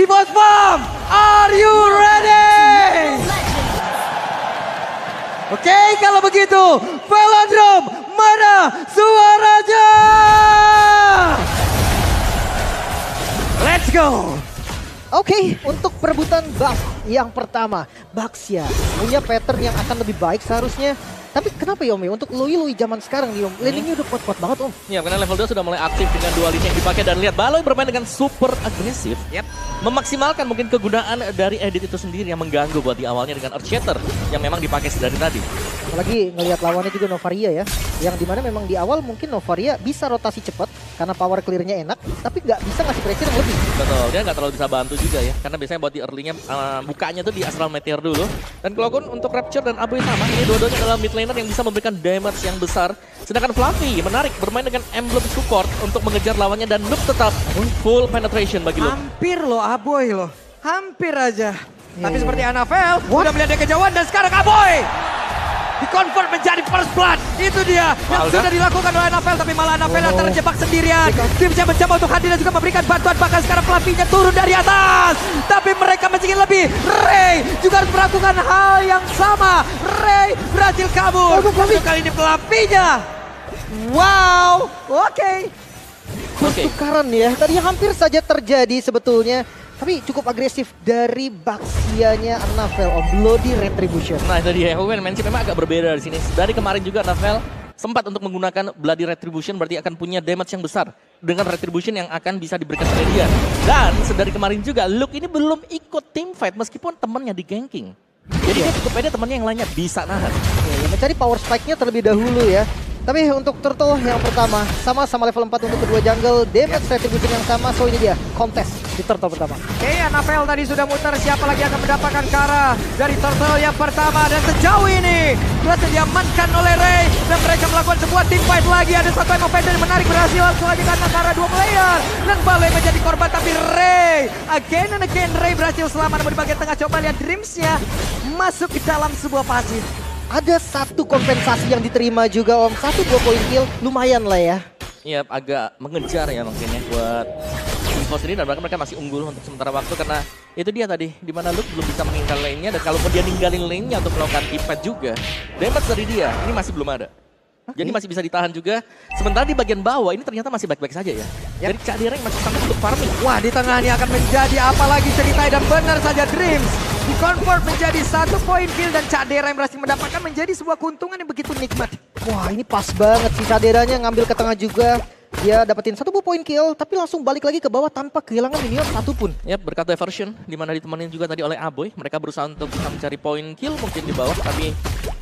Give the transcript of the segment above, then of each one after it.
Default Bomb, are you ready? Oke, kalau begitu, Velodrome, mana suaranya? Let's go! Oke, untuk perebutan buff yang pertama, Baxia punya pattern yang akan lebih baik seharusnya. Tapi kenapa ya Om ya, untuk Lui zaman sekarang nih Om, laningnya udah kuat-kuat banget Om. Ya, karena level 2 sudah mulai aktif dengan dua lini yang dipakai dan lihat Baloi bermain dengan super agresif. Memaksimalkan mungkin kegunaan dari edit itu sendiri yang mengganggu buat di awalnya dengan Earth Shatter yang memang dipakai dari tadi. Apalagi ngelihat lawannya juga Novaria ya, yang dimana memang di awal mungkin Novaria bisa rotasi cepat karena power clear-nya enak, tapi nggak bisa ngasih pressure yang lebih. Betul, dia nggak terlalu bisa bantu juga ya, karena biasanya buat di early-nya bukanya tuh di Astral Meteor dulu. Dan Cloakun untuk Rapture dan Abu sama, ini dua-duanya adalah mid laner yang bisa memberikan damage yang besar. Sedangkan Fluffy menarik bermain dengan emblem support untuk mengejar lawannya dan Noob tetap full penetration bagi Noob. Hampir loh Aboy loh, hampir aja. Tapi seperti Anavel, udah melihat dia kejauhan dan sekarang Aboy di-convert menjadi first blood. Itu dia yang sudah dilakukan oleh Anavel, tapi malah Anavel yang terjebak sendirian. Timnya mencoba untuk hadir dan juga memberikan bantuan, bahkan sekarang Fluffy-nya turun dari atas. Tapi mereka mencingin lebih. Ray juga harus melakukan hal yang sama. Ray berhasil kabur. Untuk kali ini Fluffy-nya. Wow, oke. Pertukaran ya, tadinya hampir saja terjadi sebetulnya. Tapi cukup agresif dari Baxianya Anavel, Bloody Retribution. Nah itu dia, aku mention memang agak berbeda di sini. Dari kemarin juga Anavel sempat untuk menggunakan Bloody Retribution, berarti akan punya damage yang besar dengan Retribution yang akan bisa diberikan ke dia. Dan sedari kemarin juga Luke ini belum ikut team fight meskipun temannya di ganking. Jadi dia cukup pede temannya yang lainnya bisa nahan. Ya, mencari power spike-nya terlebih dahulu ya. Tapi untuk Turtle yang pertama, sama level 4 untuk kedua jungle, damage retribution yang sama, so ini dia, kontes di Turtle pertama. Oke, Anavel tadi sudah muter, siapa lagi akan mendapatkan Kara dari Turtle yang pertama. Dan sejauh ini, berhasil diamankan oleh Ray, dan mereka melakukan sebuah team fight lagi. Ada satu Emovator yang menarik berhasil, langsung aja karena Kara 2 player. Dan Baloi menjadi korban, tapi Ray, again and again, Ray berhasil selamat di bagian tengah. Coba lihat Dreams-nya masuk ke dalam sebuah pasif. Ada satu kompensasi yang diterima juga Om, 1-2 poin kill, lumayan lah ya. Iya agak mengejar ya mungkin ya buat Info sendiri, dan bahkan mereka masih unggul untuk sementara waktu karena itu dia tadi dimana Luke belum bisa meninggalkan lane-nya, dan kalaupun dia ninggalin lane-nya untuk melakukan impact juga, damage dari dia ini masih belum ada. Jadi masih bisa ditahan juga. Sementara di bagian bawah ini ternyata masih baik-baik saja ya. Jadi Cak Direng masih sangat untuk farming. Wah, di tengah ini akan menjadi apa lagi ceritanya, dan benar saja Dreams di-convert menjadi 1 poin kill, dan Cak Direng berhasil mendapatkan menjadi sebuah keuntungan yang begitu nikmat. Wah ini pas banget sih, Caderanya ngambil ke tengah juga. Dia dapetin 1 poin kill, tapi langsung balik lagi ke bawah tanpa kehilangan minion satupun. Ya berkat diversion, dimana ditemenin juga tadi oleh Aboy. Mereka berusaha untuk bisa mencari poin kill mungkin di bawah, tapi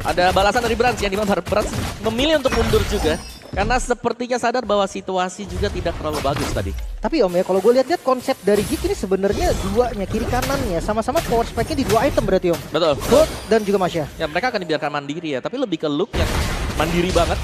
ada balasan dari Brans yang dimana Brans memilih untuk mundur juga. Karena sepertinya sadar bahwa situasi juga tidak terlalu bagus tadi. Tapi Om ya, kalau gue lihat-lihat konsep dari Geek ini sebenarnya duanya, kiri kanannya, sama-sama power spike-nya di 2 item berarti Om. Betul. Gold dan juga Masya. Ya mereka akan dibiarkan mandiri ya, tapi lebih ke Luke yang mandiri banget.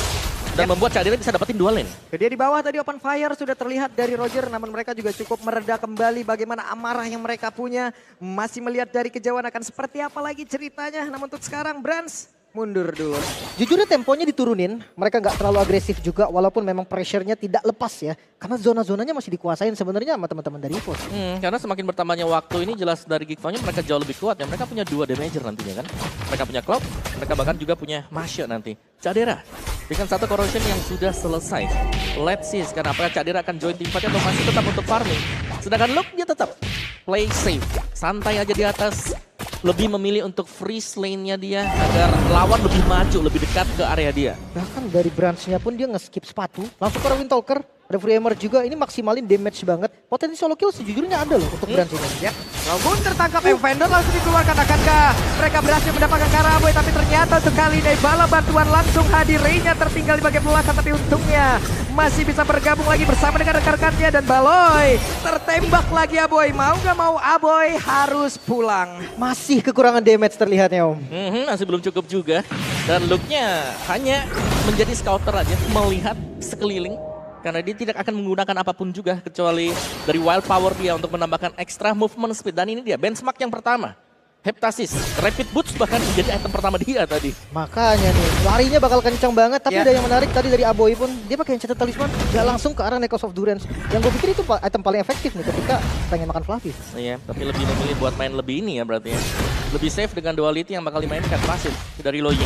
Dan membuat Cak Direng bisa dapetin 2 lane. Dia di bawah tadi open fire sudah terlihat dari Roger, namun mereka juga cukup mereda kembali bagaimana amarah yang mereka punya. Masih melihat dari kejauhan akan seperti apa lagi ceritanya, namun untuk sekarang Brans mundur dulu. Jujurnya temponya diturunin, mereka nggak terlalu agresif juga walaupun memang pressure-nya tidak lepas ya. Karena zona-zonanya masih dikuasain sebenarnya sama teman-teman dari EVOS. Karena semakin bertambahnya waktu ini jelas dari Geekfam-nya mereka jauh lebih kuat ya. Mereka punya 2 damager nantinya kan. Mereka punya Cloud, mereka bahkan juga punya Masya nanti. Cadera dengan 1 corrosion yang sudah selesai. Let's see sekarang apakah Cadera akan join tim fight atau masih tetap untuk farming. Sedangkan Luke dia tetap play safe, santai aja di atas. Lebih memilih untuk freeze lane-nya dia agar lawan lebih maju, lebih dekat ke area dia. Bahkan dari branch-nya pun dia nge-skip sepatu, langsung ke Windtalker. Ada Free Hammer juga, ini maksimalin damage banget. Potensi solo kill sejujurnya ada loh untuk branch ini. Ya, walaupun tertangkap Evander langsung dikeluarkan. Akankah mereka berhasil mendapatkan Karaboy, tapi ternyata sekali ini bala bantuan langsung hadir. Ray-nya tertinggal di bagian belakang, tapi untungnya masih bisa bergabung lagi bersama dengan rekan-rekannya, dan Baloi tertembak lagi Aboy. Mau gak mau Aboy harus pulang. Masih kekurangan damage terlihatnya Om. Masih belum cukup juga. Dan Luke-nya hanya menjadi scouter aja, melihat sekeliling. Karena dia tidak akan menggunakan apapun juga kecuali dari wild power dia untuk menambahkan extra movement speed. Dan ini dia benchmark yang pertama Heptasis, Rapid Boots bahkan menjadi item pertama dia tadi. Makanya nih, larinya bakal kencang banget. Tapi Ya. ada yang menarik tadi dari Aboy pun, dia pakai Enchanted Talisman, gak langsung ke arah Echoes of Durance. Yang gue pikir itu item paling efektif nih ketika pengen makan Fluffy. Iya, tapi lebih memilih buat main lebih ini ya berarti ya. Lebih safe dengan duality yang bakal dimainkan pasif dari Loyi.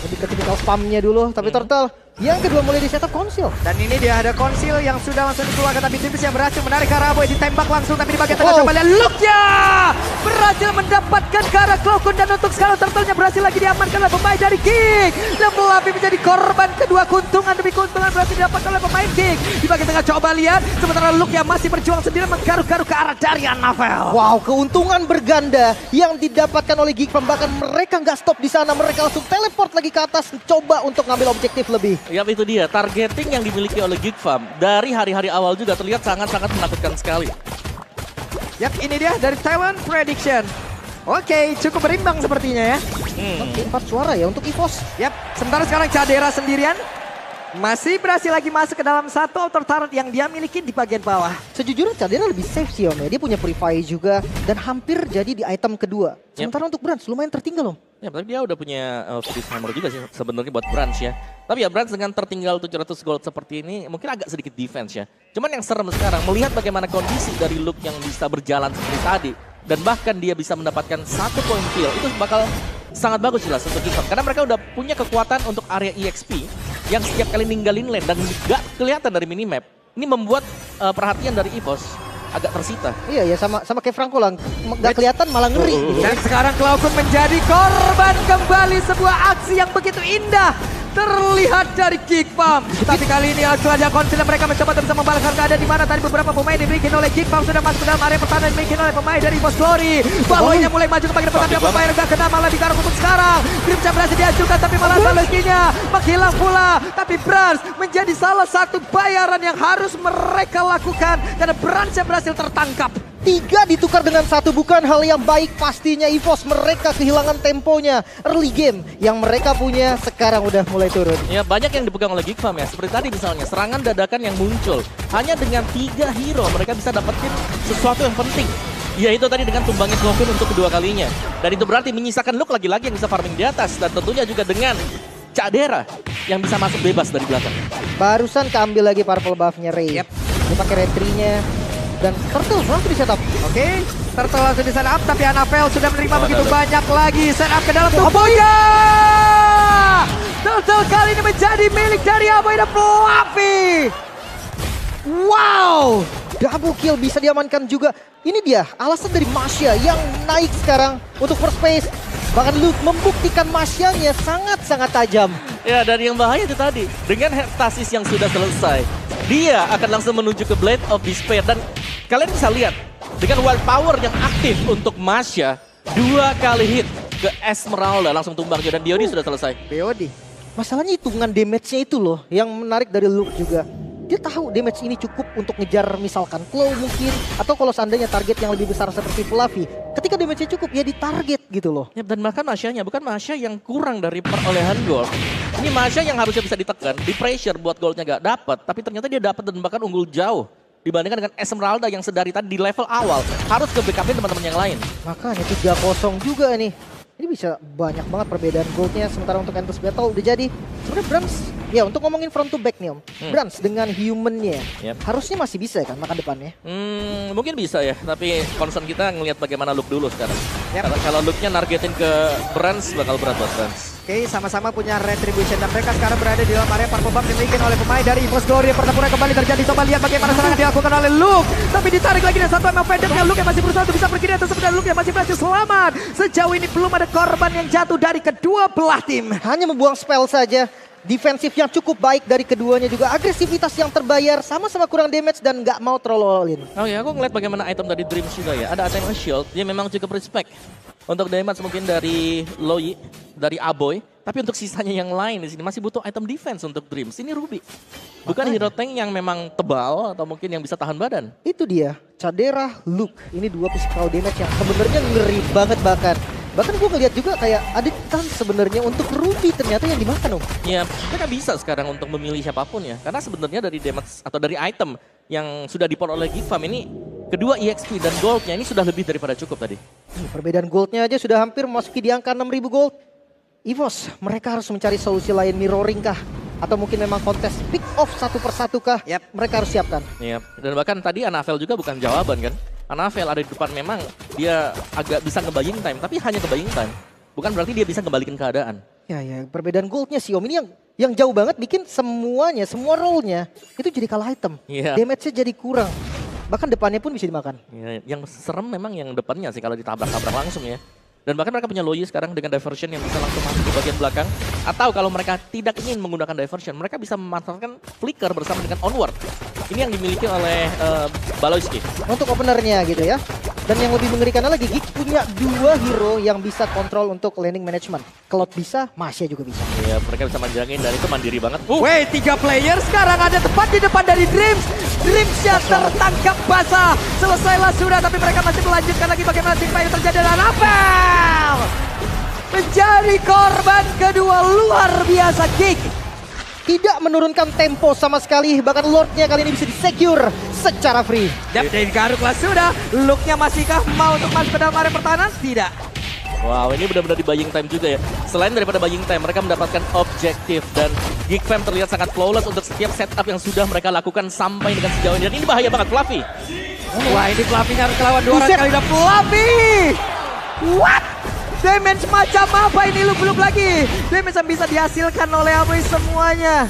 Lebih ke tipikal spamnya dulu, tapi Turtle yang kedua mulai di setup konsil. Dan ini dia ada konsil yang sudah langsung dikeluarkan, tapi Dimpis yang berhasil menarik Karaboy, ditembak langsung, tapi di bagian tengah coba lihat Luke-nya berhasil mendapatkan ke arah Cloakun, dan untuk skala Turtle-nya berhasil lagi diamankan oleh pemain dari Geek. Dan Fluffy menjadi korban kedua, keuntungan demi keuntungan berhasil didapatkan oleh pemain Geek. Di bagian tengah coba lihat, sementara Luke yang masih berjuang sendiri menggaruk-garuk ke arah dari Anavel. Wow, keuntungan berganda yang didapatkan oleh Geek Farm. Bahkan mereka nggak stop di sana, mereka langsung teleport lagi ke atas, coba untuk ngambil objektif lebih. Yap, itu dia. Targeting yang dimiliki oleh Geek Farm dari hari-hari awal juga terlihat sangat-sangat menakutkan sekali. Yap, ini dia dari Talent Prediction. Oke, cukup berimbang sepertinya ya. Oke, 4 suara ya untuk EVOS. Yap, sementara sekarang Cadera sendirian masih berhasil lagi masuk ke dalam satu outer turret yang dia miliki di bagian bawah. Sejujurnya Cadera lebih safe sih Om ya. Dia punya Purify juga dan hampir jadi di item kedua. Sementara untuk Branch lumayan tertinggal Om. Ya, tapi dia udah punya Fidis Hammer juga sih sebenarnya buat Branch ya. Tapi ya Branch dengan tertinggal 700 gold seperti ini mungkin agak sedikit defense ya. Cuman yang serem sekarang melihat bagaimana kondisi dari Luke yang bisa berjalan seperti tadi. Dan bahkan dia bisa mendapatkan 1 point kill. Itu bakal sangat bagus jelas untuk Geek Farm. Karena mereka udah punya kekuatan untuk area EXP yang setiap kali ninggalin lane dan gak kelihatan dari minimap. Ini membuat perhatian dari EVOS agak tersita. Iya ya, sama kayak Franco lah. Gak kelihatan malah ngeri. Dan sekarang Cloakun menjadi korban kembali sebuah aksi yang begitu indah terlihat dari Geek Farm. Tapi kali ini Claudia Confident mereka mencoba untuk bisa membalaskan keadaan di mana tadi beberapa pemain dimiliki oleh Geek Farm sudah masuk ke dalam area pertahanan dimiliki oleh pemain dari EVOS Glory. Baloinya mulai maju ke bagian depan tapi pemain gak kena, malah digaruk untuk sekarang. Grimcha berhasil diajukan tapi malah solusinya menghilang pula. Tapi Branch menjadi salah satu bayaran yang harus mereka lakukan karena Branch yang berhasil tertangkap. 3 ditukar dengan 1 bukan hal yang baik pastinya. EVOS mereka kehilangan temponya. Early game yang mereka punya sekarang udah mulai turun. Ya banyak yang dipegang oleh Geek Farm ya. Seperti tadi misalnya serangan dadakan yang muncul. Hanya dengan 3 hero mereka bisa dapetin sesuatu yang penting. Yaitu tadi dengan tumbangin Cloakun untuk kedua kalinya. Dan itu berarti menyisakan Luke lagi-lagi yang bisa farming di atas. Dan tentunya juga dengan Cadera yang bisa masuk bebas dari belakang. Barusan keambil lagi purple buff-nya Ray. Yep. Dia pakai retry-nya. Dan Turtle langsung di setup. Oke, Turtle langsung di setup tapi Anavel sudah menerima begitu ada. banyak lagi setup ke dalam tubuhnya. Turtle kali ini menjadi milik dari Aboy dan Fluffy. Wow, Double kill bisa diamankan juga. Ini dia alasan dari Masya yang naik sekarang untuk first phase. Bahkan Luke membuktikan Masyanya sangat-sangat tajam. Ya dan yang bahaya itu tadi. Dengan Heptasis yang sudah selesai. Dia akan langsung menuju ke Blade of Despair. Dan kalian bisa lihat. Dengan wild power yang aktif untuk Masya. 2 kali hit ke Esmeralda. Langsung tumbang juga. Dan Diodi sudah selesai. BOD. Masalahnya hitungan damage-nya itu loh yang menarik dari Luke juga. Dia tahu damage ini cukup untuk ngejar misalkan Claw mungkin. Atau kalau seandainya target yang lebih besar seperti Fluffy. Ketika damage-nya cukup ya ditarget gitu loh. Ya, dan bahkan Masyanya bukan Masya yang kurang dari perolehan gold. Ini Masya yang harusnya bisa ditekan. Di pressure buat goldnya gak dapat. Tapi ternyata dia dapat dan bahkan unggul jauh. Dibandingkan dengan Esmeralda yang sedari tadi di level awal. Harus ke backupin teman-teman yang lain. Makanya 3-0 juga nih. Ini bisa banyak banget perbedaan goldnya. Sementara untuk Endless Battle udah jadi. Sebenarnya Branch, ya untuk ngomongin front to back nih Om. Branch dengan humannya, harusnya masih bisa ya kan makan depannya. Mungkin bisa ya. Tapi concern kita ngelihat bagaimana Luke dulu sekarang. Kalau Luke-nya nargetin ke Branch bakal berat buat Branch. Oke, sama-sama punya retribution dan mereka sekarang berada di dalam area purple buff dimiliki oleh pemain dari EVOS Glory. Pertempuran kembali terjadi. Coba lihat bagaimana serangan dilakukan oleh Luke. Tapi ditarik lagi dan satu MF Vendetnya. Luke yang masih berusaha untuk bisa pergi di atas. Sebenarnya Luke yang masih berhasil selamat. Sejauh ini belum ada korban yang jatuh dari kedua belah tim. Hanya membuang spell saja. Defensif yang cukup baik dari keduanya juga. Agresivitas yang terbayar. Sama-sama kurang damage dan nggak mau terlalu all in. Oh ya, aku ngeliat bagaimana item dari Dreams juga ya. Ada item shield, dia memang cukup respect. Untuk damage mungkin dari Loyi, dari Aboy. Tapi untuk sisanya yang lain di sini masih butuh item defense untuk Dreams. Ini Ruby. Bukan hero tank yang memang tebal atau mungkin yang bisa tahan badan. Itu dia, Cadera, Luke. Ini 2 physical damage yang sebenarnya ngeri banget bahkan. Bahkan gue ngeliat juga kayak ada chance sebenarnya untuk Ruby ternyata yang dimakan Om. Ya, mereka bisa sekarang untuk memilih siapapun ya. Karena sebenarnya dari damage atau dari item yang sudah diport oleh Geek Farm ini kedua EXP dan goldnya ini sudah lebih daripada cukup tadi. Perbedaan goldnya aja sudah hampir memasuki di angka 6.000 gold. EVOS, mereka harus mencari solusi lain, mirroring kah? Atau mungkin memang kontes pick off satu persatu kah? Mereka harus siapkan. Iya, dan bahkan tadi Anavel juga bukan jawaban kan. Anavel ada di depan memang dia agak bisa ngebaying time, tapi hanya ngebaying time. Bukan berarti dia bisa kembalikan keadaan. Ya, perbedaan goldnya si Om ini yang jauh banget bikin semuanya, semua role-nya itu jadi kalah item. Damage-nya jadi kurang. Bahkan depannya pun bisa dimakan. Ya, yang serem memang yang depannya sih kalau ditabrak-tabrak langsung ya. Dan bahkan mereka punya Loyi sekarang dengan diversion yang bisa langsung masuk di bagian belakang. Atau kalau mereka tidak ingin menggunakan diversion, mereka bisa memanfaatkan flicker bersama dengan onward. Ini yang dimiliki oleh Baloyski. Untuk openernya gitu ya. Dan yang lebih mengerikan lagi, Geek punya 2 hero yang bisa kontrol untuk laning management. Cloud bisa, Masya juga bisa. Iya, mereka bisa manjangin dan itu mandiri banget. Wait, 3 player sekarang ada tepat di depan dari Dreams. Dreamsnya tertangkap basah. Selesailah sudah, tapi mereka masih melanjutkan lagi bagaimana timpa yang terjadi. Dan Anavel menjadi korban kedua, luar biasa Geek. Tidak menurunkan tempo sama sekali, bahkan Lordnya kali ini bisa di-secure secara free. Dari garuk lah sudah, looknya masihkah mau untuk masuk ke dalam area pertahanan? Tidak. Wow, ini benar-benar di buying time juga ya. Selain daripada buying time, mereka mendapatkan objektif dan Geek Fam terlihat sangat flawless untuk setiap setup yang sudah mereka lakukan sampai dengan sejauh ini. Dan ini bahaya banget, Fluffy. Wah, ini Fluffy-nya harus kelawan 2 orang kali udah Fluffy. What? Damage macam apa ini belum lagi. Damage yang bisa dihasilkan oleh Amoy semuanya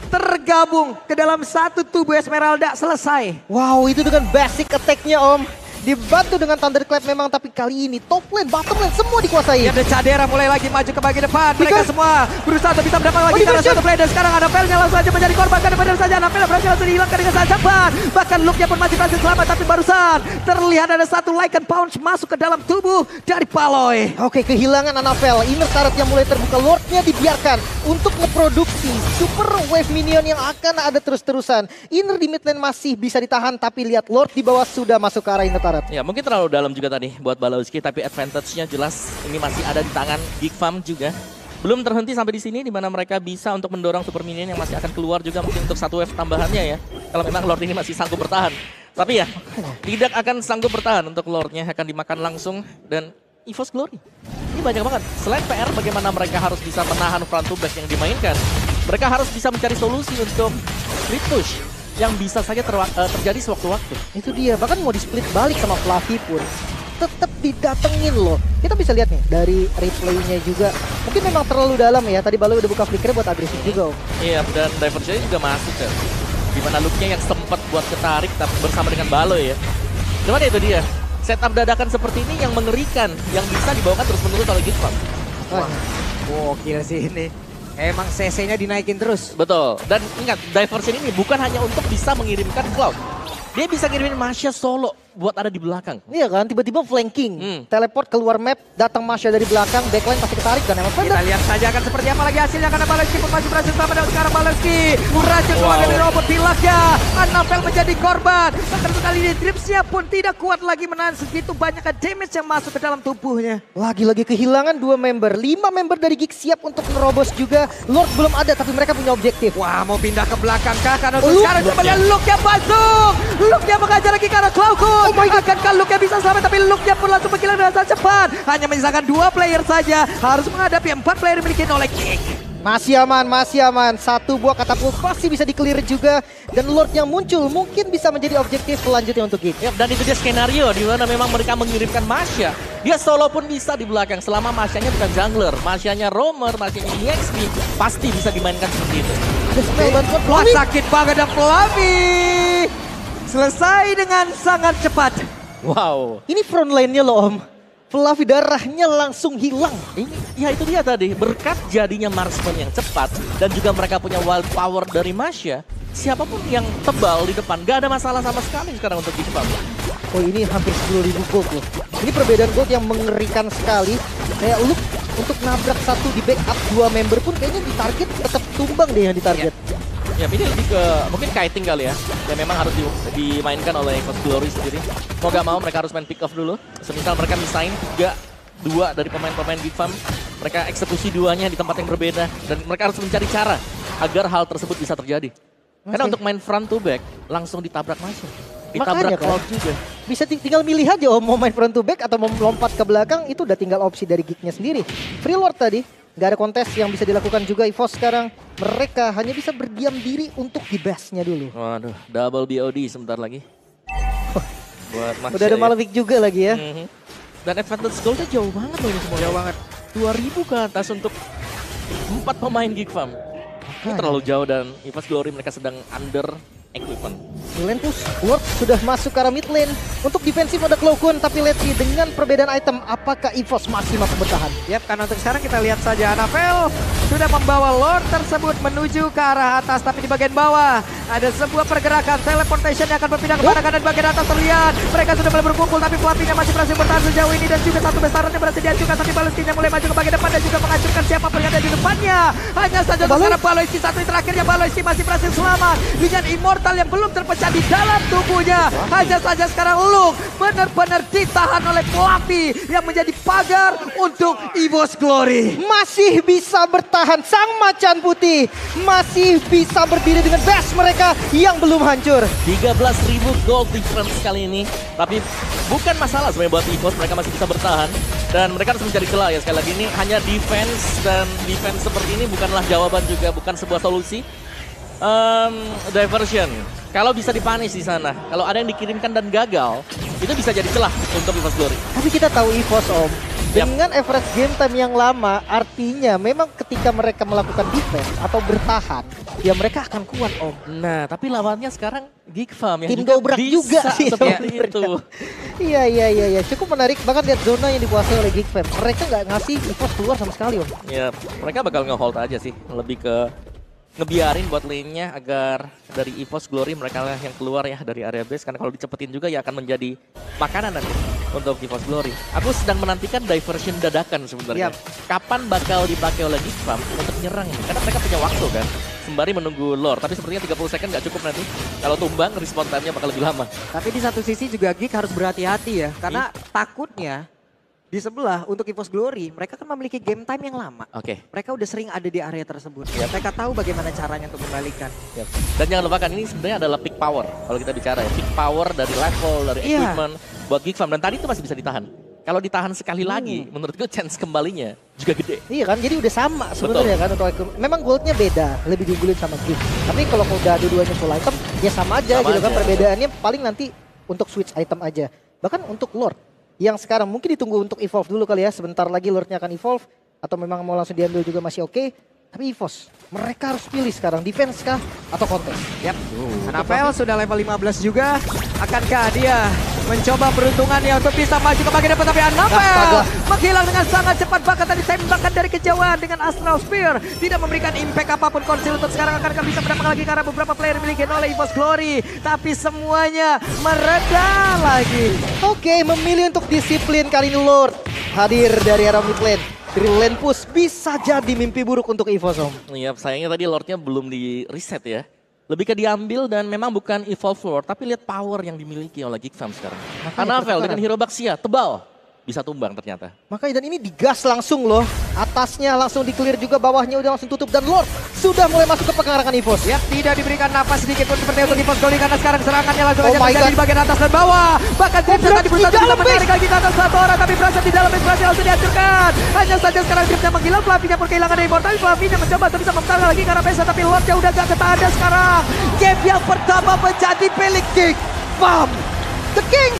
tergabung ke dalam satu tubuh Esmeralda, selesai. Wow, itu dengan basic attack-nya Om. Dibantu dengan Thunderclap memang, tapi kali ini top lane, bottom lane semua dikuasai. Ya, ada Cadera mulai lagi maju ke bagian depan. Mereka semua berusaha untuk bisa mendapat lagi karena satu play. Dan sekarang Anavelnya langsung saja menjadi korban. Karena benar saja Anavel berhasil langsung dihilangkan dengan sangat cepat. Bahkan looknya pun masih berhasil selamat. Tapi barusan terlihat ada satu Lycan Punch masuk ke dalam tubuh dari Paloy. Oke, kehilangan Anavel. Inner turret yang mulai terbuka. Lordnya dibiarkan untuk memproduksi super wave minion yang akan ada terus-terusan. Inner di mid lane masih bisa ditahan. Tapi lihat Lord di bawah sudah masuk ke arah inner turret. Ya, mungkin terlalu dalam juga tadi buat Baloyski, tapi advantage-nya jelas ini masih ada di tangan Geek Fam juga. Belum terhenti sampai di sini di mana mereka bisa untuk mendorong super minion yang masih akan keluar juga mungkin untuk satu wave tambahannya ya. Kalau memang Lord ini masih sanggup bertahan. Tapi ya, tidak akan sanggup bertahan untuk Lordnya, akan dimakan langsung dan EVOS Glory. Ini banyak banget. Selain PR bagaimana mereka harus bisa menahan front to back yang dimainkan, mereka harus bisa mencari solusi untuk split push yang bisa saja terjadi sewaktu-waktu. Itu dia, bahkan mau di-split balik sama Fluffy pun tetap didatengin loh. Kita bisa lihat nih dari replaynya juga. Mungkin memang terlalu dalam ya. Tadi Baloy udah buka flicker buat agresif juga Om. Iya, dan diversionnya juga masuk kan. Dimana looknya yang sempat buat ketarik tapi bersama dengan Baloy ya. Cuman itu dia, setup dadakan seperti ini yang mengerikan, yang bisa dibawakan terus-menerus oleh Geek Fam. Wah, gokil sih ini. Emang CC-nya dinaikin terus. Betul. Dan ingat, diversion ini bukan hanya untuk bisa mengirimkan Cloud. Dia bisa ngirimin Masya solo buat ada di belakang. Iya kan, tiba-tiba flanking. Teleport keluar map, datang Masya dari belakang, backline pasti ketarik kan emang. Kita lihat saja akan seperti apa lagi hasilnya karena Baloyski pun masih berhasil sama dan sekarang Baloyski berhasil keluar dari robot pilaknya. Anavel menjadi korban. Bahkan kali ini Dreamsnya pun tidak kuat lagi menahan segitu banyak damage yang masuk ke dalam tubuhnya. Lagi-lagi kehilangan 2 member, 5 member dari Geek siap untuk nerobos juga. Lord belum ada tapi mereka punya objektif. Wah, mau pindah ke belakang kah? Karena sekarang coba lihat looknya masuk. Looknya mengajar lagi ke arah Cloudkun. Akankah Luke bisa selamat, tapi Luke pun langsung menghilang dengan sangat cepat. Hanya menyisakan 2 player saja. Harus menghadapi 4 player dimiliki oleh Geek. Masih aman, masih aman. 1 buah katapult pasti bisa di-clear juga. Dan Lord yang muncul mungkin bisa menjadi objektif selanjutnya untuk Geek. Ya, dan itu dia skenario di mana memang mereka mengirimkan Masya. Dia solo pun bisa di belakang selama Masyanya bukan jungler. Masyanya roamer, Masyanya EXP. Pasti bisa dimainkan seperti itu. Ada spell bantuan Wah, sakit banget dan Fluffy. Selesai dengan sangat cepat. Wow. Ini front line-nya loh Om. Fluffy darahnya langsung hilang. Ya itu dia tadi, berkat jadinya marksman yang cepat dan juga mereka punya wild power dari Masya, siapapun yang tebal di depan gak ada masalah sama sekali sekarang untuk Geek Fam. Oh, ini hampir 10.000 gold loh. Ini perbedaan gold yang mengerikan sekali. Kayak Luke untuk nabrak satu di backup 2 member pun kayaknya di target tetap tumbang deh yang di target. Ya ini lebih ke mungkin kiting kali ya. Yang memang harus dimainkan oleh EVOS Glory sendiri. Mau gak mau mereka harus main pick off dulu. Semisal mereka misain 2 dari pemain-pemain Geek Fam. Mereka eksekusi 2-nya di tempat yang berbeda. Dan mereka harus mencari cara agar hal tersebut bisa terjadi. Karena untuk main front to back langsung ditabrak masuk. Ditabrak Makanya kan. Cloud juga. Bisa tinggal milih aja mau main front to back atau mau melompat ke belakang, itu udah tinggal opsi dari Geek-nya sendiri. Free Lord tadi, nggak ada kontes yang bisa dilakukan juga EVOS sekarang. Mereka hanya bisa berdiam diri untuk di base-nya dulu. Waduh, double BOD sebentar lagi. Buat Masya Udah ada ya. Malavik juga lagi ya. Dan advantage goalnya jauh banget loh ini semua. Jauh banget. 2000 ke atas untuk 4 pemain Geek Farm. Ini terlalu jauh dan EVOS Glory mereka sedang under equipment. Milentus Lord sudah masuk ke arah mid lane. Untuk defensif ada Cloakun, tapi let's see dengan perbedaan item apakah EVOS masih mampu bertahan. Yap, karena untuk sekarang kita lihat saja Anavel sudah membawa Lord tersebut menuju ke arah atas. Tapi di bagian bawah ada sebuah pergerakan teleportation yang akan berpindah ke kanan dan bagian atas terlihat. Mereka sudah mulai berkumpul tapi Flavinya masih berhasil bertahan sejauh ini. Dan juga satu besaran yang berhasil dihancurkan. Tapi Baloiskinya mulai maju ke bagian depan dan juga menghancurkan siapapun yang ada di depannya. Hanya saja sekarang Baloiski satu yang terakhirnya. Baloiski masih berhasil selamat dengan Immortal yang belum terpecah di dalam tubuhnya. Hanya saja sekarang Luke benar-benar ditahan oleh Flavi yang menjadi pagar untuk EVOS Glory. Masih bisa bertahan, sang macan putih masih bisa berdiri dengan base mereka yang belum hancur. 13.000 gold difference kali ini. Tapi bukan masalah sebenarnya buat EVOS, mereka masih bisa bertahan. Dan mereka harus mencari celah ya. Sekali lagi ini hanya defense, dan defense seperti ini bukanlah jawaban juga, bukan sebuah solusi. Diversion. Kalau bisa dipanis di sana, kalau ada yang dikirimkan dan gagal, itu bisa jadi celah untuk EVOS Glory. Tapi kita tahu EVOS Om, dengan average game time yang lama, artinya memang ketika mereka melakukan defense atau bertahan, ya mereka akan kuat Om. Nah, tapi lawannya sekarang Geek Farm yang Tim juga Dobrak bisa juga sih seperti sebenarnya. itu. Iya, cukup menarik. Bahkan lihat zona yang dikuasai oleh Geek Fam. Mereka nggak ngasih EVOS keluar sama sekali Om. Ya, mereka bakal nge-hold aja sih, lebih ke ngebiarin buat lane-nya agar dari EVOS Glory mereka lah yang keluar ya dari area base, karena kalau dicepetin juga ya akan menjadi makanan nanti untuk EVOS Glory. Aku sedang menantikan diversion dadakan sebenarnya. Kapan bakal dipakai oleh Geek Farm untuk nyerang ini? Karena mereka punya waktu kan, sembari menunggu lore. Tapi sepertinya 30 second nggak cukup nanti. Kalau tumbang, respawn time-nya bakal lebih lama. Tapi di satu sisi juga Geek harus berhati-hati ya. Karena takutnya di sebelah untuk EVOS Glory mereka kan memiliki game time yang lama. Oke. Mereka udah sering ada di area tersebut. Mereka tahu bagaimana caranya untuk kembalikan. Yap. Dan jangan lupakan ini sebenarnya adalah peak power kalau kita bicara ya. Peak power dari level, dari equipment buat Geek Farm. Dan tadi itu masih bisa ditahan. Kalau ditahan sekali lagi, menurut gue chance kembalinya juga gede. Iya kan, jadi udah sama sebenarnya kan untuk memang goldnya beda, lebih diunggulin sama Geek. Tapi kalau udah dua-duanya full item, ya sama aja Sama gitu kan. aja. Perbedaannya paling nanti untuk switch item aja. Bahkan untuk Lord yang sekarang mungkin ditunggu untuk evolve dulu kali ya. Sebentar lagi Lordnya akan evolve atau memang mau langsung diambil juga masih oke. Tapi EVOS, mereka harus pilih sekarang defense kah atau kontes. Yap. Anavel sudah level 15 juga. Akankah dia mencoba peruntungannya untuk bisa maju ke bagian depan, tapi Anavel menghilang dengan sangat cepat. Bahkan tadi tembakan dari kejauhan dengan Astral Spear tidak memberikan impact apapun. Konsil untuk sekarang akankah bisa mendapatkan lagi karena beberapa player dimiliki oleh EVOS Glory. Tapi semuanya mereda lagi. Oke, memilih untuk disiplin kali ini Lord hadir dari arah mid lane. Dari lane push bisa jadi mimpi buruk untuk EVOS Om. Iya, sayangnya tadi Lordnya belum di reset ya. Lebih ke diambil dan memang bukan evolve Lord, tapi lihat power yang dimiliki oleh Geek Farm sekarang. Anavel dengan Hero Baxia, tebal. Bisa tumbang ternyata. Makanya dan ini digas langsung loh. Atasnya langsung di-clear juga, bawahnya udah langsung tutup. Dan Lord sudah mulai masuk ke pengarangan EVOS. Ya, tidak diberikan napas sedikit pun seperti untuk EVOS Glory karena sekarang serangannya langsung aja my terjadi God. di bagian atas dan bawah. Bahkan Dripnya tadi berusaha untuk menarik lagi ke atas satu orang, tapi berhasil di dalam berhasil langsung dihancurkan. Hanya saja sekarang Dripnya menghilang, Flavinya pun kehilangan dari Immortal. Flavinya mencoba untuk bisa mempertahankan lagi karena Besa, tapi Lordnya udah gak ketahan sekarang. Game yang pertama menjadi milik Geek Farm. The King